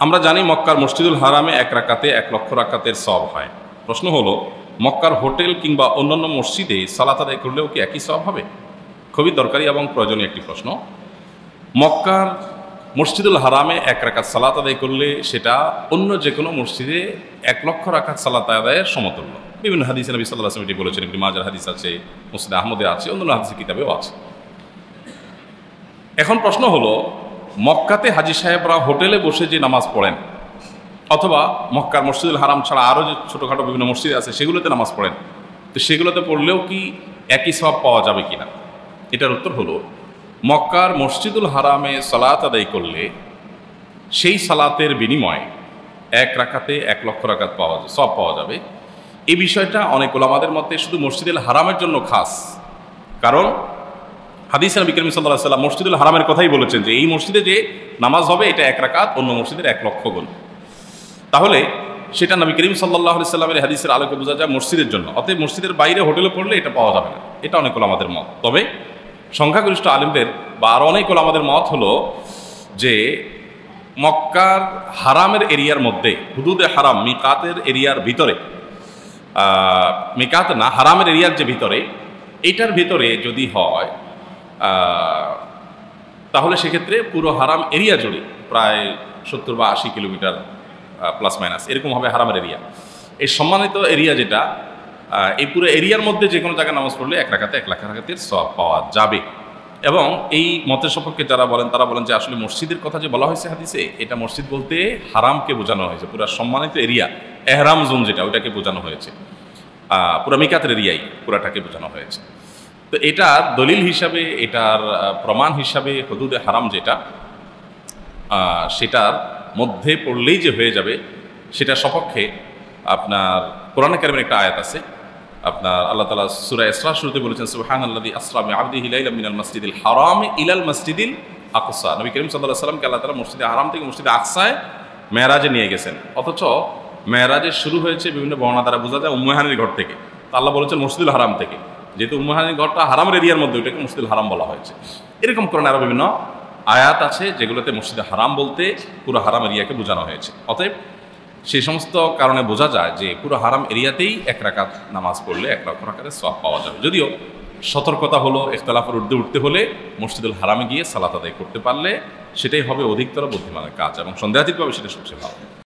আমরা জানি মক্কার মসজিদুল হারামে 1 রাকাতে 1 লক্ষ রাকাতের সওয়াব হয়। প্রশ্ন হলো, মক্কার হোটেল কিংবা অন্যান্য মসজিদে সালাত আদায় করলেও কি একই সওয়াব হবে? খুবই দরকারি এবং প্রয়োজনীয় একটি প্রশ্ন। মক্কার মসজিদুল হারামে 1 রাকাত সালাত আদায় করলে সেটা অন্য যে কোনো মসজিদে 1 লক্ষ রাকাত সালাত আদায়ের সমতুল্য। বিভিন্ন হাদিসে নবী সাল্লাল্লাহু আলাইহি ওয়াসাল্লাম এটি বলেছেন। ইবনে মাজার হাদিস আছে, মুসনাদ আহমদে আছে, অন্যান্য হাদিসের কিতাবেও আছে। এখন প্রশ্ন হলো, মক্কাতে হাজী সাহেবরা হোটেলে বসে যে নামাজ পড়েন অথবা মক্কার মসজিদুল হারাম ছাড়া আরও যে ছোটোখাটো বিভিন্ন মসজিদ আছে সেগুলোতে নামাজ পড়েন, তো সেগুলোতে পড়লেও কি একই সওয়াব পাওয়া যাবে কিনা? এটার উত্তর হলো, মক্কার মসজিদুল হারামে সালাত আদায় করলে সেই সালাতের বিনিময়ে 1 রাকাতে 1 লক্ষ রাকাত সওয়াব পাওয়া যাবে। এই বিষয়টা অনেক উলামাদের মতে শুধু মসজিদুল হারামের জন্য খাস, কারণ হাদিসে নবী করিম সাল্লাল্লাহু আলাইহি ওয়াসাল্লাম মসজিদুল হারামের কথাই বলেছেন যে এই মসজিদে যে নামাজ হবে এটা 1 রাকাত, অন্য মসজিদের 1 লক্ষ গুণ। তাহলে সেটা নবী করিম সাল্লাল্লাহু আলাইহি ওয়াসাল্লামের হাদিসের আলোকে বোঝা যায় মসজিদের জন্য। অতএব মসজিদের বাইরে হোটেলে পড়লে এটা পাওয়া যাবে না, এটা অনেক উলামাদের মত। তবে সংখ্যাগরিষ্ঠ আলেমদের বা আরও অনেক উলামাদের মত হলো যে মক্কার হারামের এরিয়ার মধ্যে, হুদুদে হারাম মিকাতের এরিয়ার ভিতরে, মিকাত না হারামের এরিয়ার যে ভিতরে, এইটার ভিতরে যদি হয় তাহলে সেক্ষেত্রে পুরো হারাম এরিয়া জুড়ে প্রায় 70 বা 80 কিলোমিটার প্লাস মাইনাস এরকম হবে হারামের এরিয়া। এই সম্মানিত এরিয়া যেটা, এই পুরো এরিয়ার মধ্যে যে কোনো জায়গায় নামাজ পড়লে 1 রাকাতে 1 লাখ রাকাতের সওয়াব পাওয়া যাবে। এবং এই মতের সপক্ষে যারা বলেন তারা বলেন যে আসলে মসজিদের কথা যে বলা হয়েছে হাদিসে, এটা মসজিদ বলতে হারামকে বোঝানো হয়েছে, পুরো সম্মানিত এরিয়া এহরাম জোন যেটা ওইটাকে বোঝানো হয়েছে, পুরো মিকাতের এরিয়াই পুরাটাকে বোঝানো হয়েছে। তো এটার দলিল হিসাবে, এটার প্রমাণ হিসাবে হুদুদে হারাম যেটা, সেটার মধ্যে পড়লেই যে হয়ে যাবে সেটার সপক্ষে আপনার কোরআনে কারিমের একটা আয়াত আছে। আপনার আল্লাহ তাআলা সূরা ইসরা শুরুতে বলেছেন, সুবহানাল্লাযী আসরা বিআবদিহি লাইলাম মিনাল মাসজিদিল হারাম ইলাল মাসজিদিল আকসা। নবী করিম সাল্লাল্লাহু আলাইহি ওয়াসাল্লামকে আল্লাহ তাআলা মসজিদে হারাম থেকে মসজিদে আকসায় মেরাজে নিয়ে গেছেন। অথচ মেরাজের শুরু হয়েছে বিভিন্ন বর্ণনা দ্বারা বোঝা যায় উম্মে হানির ঘর থেকে। তা আল্লাহ বলেছেন মসজিদুল হারাম থেকে, যেহেতু উম্মে হানির ঘরটা হারামের এরিয়ার মধ্যে, ওইটাকে মসজিদুল হারাম বলা হয়েছে। এরকম কোরআনে আরও বিভিন্ন আয়াত আছে যেগুলোতে মসজিদে হারাম বলতে পুরো হারাম এরিয়াকে বোঝানো হয়েছে। অতএব সেই সমস্ত কারণে বোঝা যায় যে পুরো হারাম এরিয়াতেই 1 রাকাত নামাজ পড়লে 1 লক্ষ রাকাতের সওয়াব পাওয়া যাবে। যদিও সতর্কতা হলো, ইখতিলাফের ঊর্ধ্বে উঠতে হলে মসজিদুল হারামে গিয়ে সালাত আদায় করতে পারলে সেটাই হবে অধিকতর বুদ্ধিমানের কাজ, এবং সন্দেহাতীতভাবে সেটা সবচেয়ে ভালো।